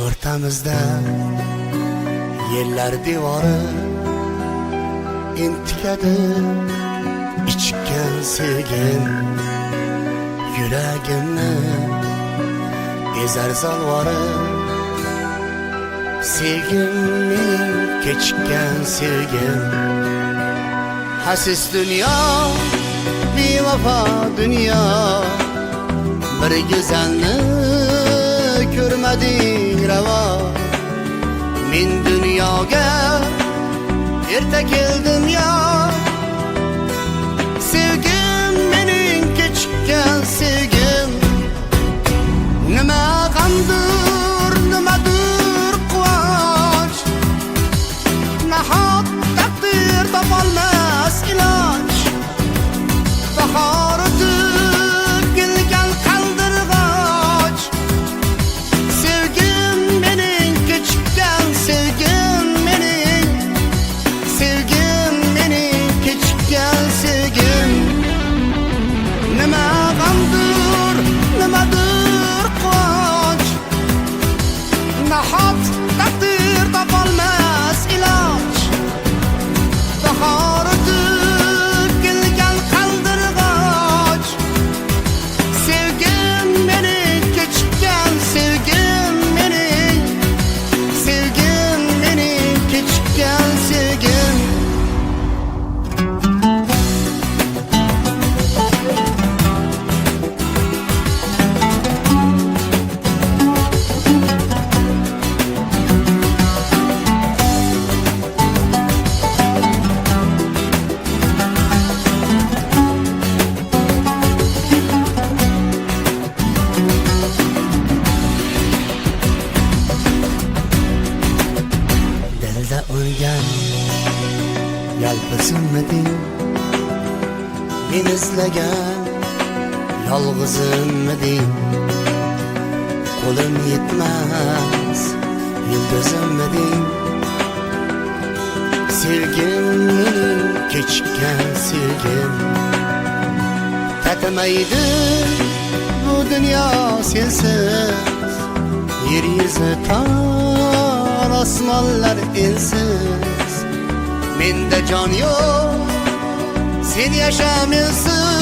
o'rtamizda yerlar devori intikadi ichgan sevgim yuragimni ezar zalvori sevgim mening kechikkan sevgim hasis dunyo bevafo dunyo bir go'zalni ko'rmading ravo men dunyoga erta keldim yo sevgim mening kechikkan sevgim nima g'amdir nimadir quvonch nahot taqdir topolmas iloj bahor o'tib kelgan qaldirg'och sevgim mening kechikkan sevgim mening kechikkan sevgim nima g'amdir nimadir quvonch nahot taqdir topolmas iloj bahor o'tib kelgan qaldirg'och sevgim mening kechikkan sevgim mening kechikkan sevgim dilda o'lgan yalpizimiding men izlagan yolg'izimiding qo'lim yetmas yulduzimiding sevgim mening kechikkan sevgim tatimaydi bu dunyo sensiz yer yuzi tor osmonlar ensiz menda jon yo'q sen yasha mensiz